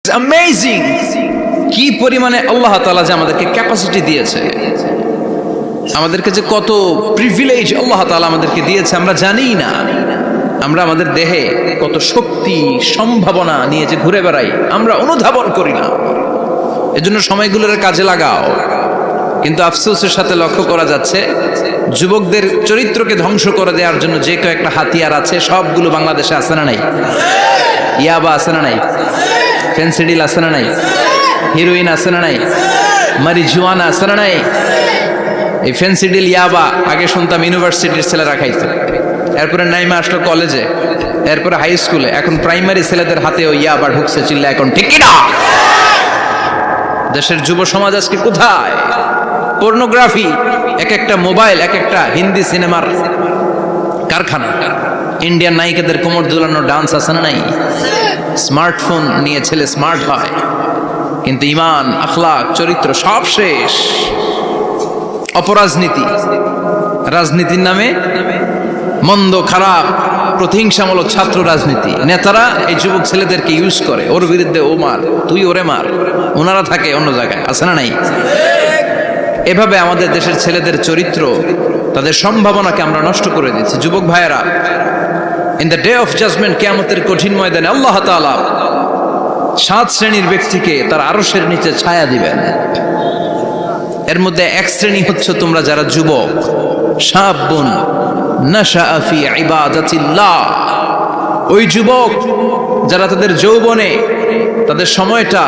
It's amazing কি পরিমাণে আল্লাহ তাআলা যে আমাদেরকে ক্যাপাসিটি দিয়েছে, আমাদেরকে যে কত প্রিভিলেজ আল্লাহ তাআলা আমাদেরকে দিয়েছে আমরা জানি না। আমরা আমাদের দেহে কত শক্তি সম্ভাবনা নিয়ে যে ঘুরে বেড়াই আমরা অনুধাবন করি না। এজন্য সময়গুলোর কাজে লাগাও। কিন্তু আফসোসের সাথে লক্ষ্য করা যাচ্ছে যুবকদের চরিত্রকে ধ্বংস করে দেওয়ার জন্য যে কয়েকটা হাতিয়ার আছে সবগুলো বাংলাদেশে আছে না নাই? ইয়াবা আছে না নাই? ফেন্সিডিল আছে না নাই? হিরোইন আছে না নাই? মারিজুয়ানা আছে না নাই? এই ফেন্সিডিল ইয়াবা আগে শুনতাম ইউনিভার্সিটির ছেলেরা খাইতো, এরপরে নাইমা আসলো কলেজে, এরপরে হাই স্কুলে, এখন প্রাইমারি ছেলেদের হাতেও ইয়াবা ঢুকছে। চিল্লা এখন ঠিক না? দেশের যুব সমাজ আজকে কোথায়? পর্নোগ্রাফি, এক একটা মোবাইল এক একটা হিন্দি সিনেমার কারখানা। ইন্ডিয়ান নায়িকাদের কোমর দুলানো ডান্স আছে না নাই? স্মার্টফোন নিয়ে ছেলে স্মার্ট হয়, কিন্তু ইমান আখলাক চরিত্র সব শেষ। অপরাজনীতি, রাজনীতির নামে মন্দ খারাপ প্রতিহিংসামূলক ছাত্র রাজনীতি, নেতারা এই যুবক ছেলেদেরকে ইউজ করে, ওর বিরুদ্ধে ও মার, তুই ওরে মার, ওনারা থাকে অন্য জায়গায়, আছে না নাই? এভাবে আমাদের দেশের ছেলেদের চরিত্র, তাদের সম্ভাবনাকে আমরা নষ্ট করে দিচ্ছি। যুবক ভাইয়েরা, in the day of judgement, কিয়ামতের কঠিন ময়দানে আল্লাহ তাআলা 7 শ্রেণীর ব্যক্তিকে তার আরশের নিচে ছায়া দিবেন। এর মধ্যে এক শ্রেণী হচ্ছে তোমরা যারা যুবক, শাবুন নাশাআ ফি ইবাদাতিল্লাহ, ওই যুবক যারা তাদের যৌবনে তাদের সময়টা,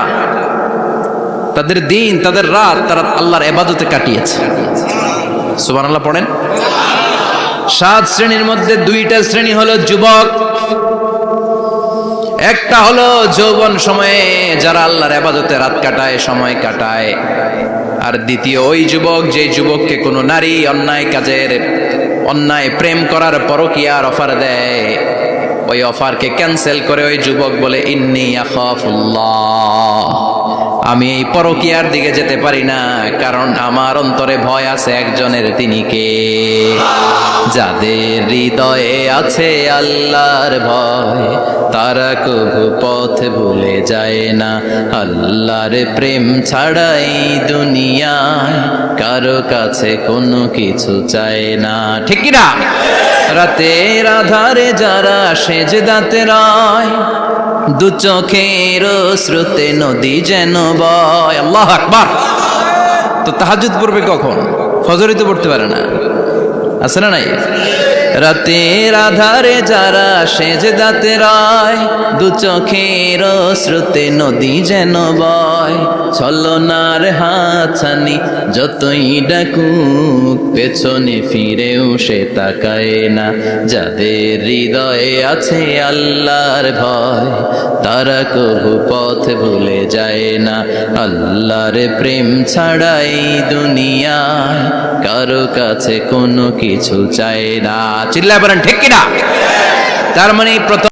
তাদের দিন, তাদের রাত তারা আল্লাহর ইবাদতে কাটিয়েছে। সুবহানাল্লাহ পড়েন। 7 শ্রেণীর মধ্যে 2টা শ্রেণী হলো যুবক। একটা হলো যৌবন সময়ে যারা আল্লাহর ইবাদতে রাত কাটায়, সময় কাটায়। আর দ্বিতীয় ওই যুবক যে যুবককে কোনো নারী অন্যায় কাজের, অন্যায় প্রেম করার পরকীয়ার অফার দেয়, ওই অফারকে ক্যান্সেল করে ওই যুবক বলে ইন্নী আখাফুল্লাহ, আমি এই পরকীয়ার দিকে যেতে পারি না, কারণ আমার অন্তরে ভয় আছে একজনের, তিনি কে? যাদের হৃদয়ে আছে আল্লাহর ভয় তারা কবু পথ ভুলে যায় না। আল্লাহর প্রেম ছাড়াই দুনিয়ায় কারো কাছে কোনো কিছু চায় না, ঠিক কি না? রাতের আধারে যারা সেজদাতে রয়, দু চোখের শ্রুতে নদী যেন বয়। আল্লাহু আকবার। তো তাহাজ্জুদ পড়বে কখন? ফজরই তো পড়তে পারে না, আছে না নাই? রাতের আধারে যারা সেজদাতে রয়, দু চোখের শ্রুতে নদী যেন বয়। ছলনার হাতছানি যতই ডাকুক পেছনে ফিরেও সে তাকায় না। যাদের হৃদয়ে আছে আল্লাহর ভয় তারা কবু পথ ভুলে যায় না। আল্লাহর প্রেম ছাড়াই দুনিয়ায় কারো কাছে কোনো কিছু চায় না। চিল্লায় বলেন ঠিক কিনা? তার মানে প্রথম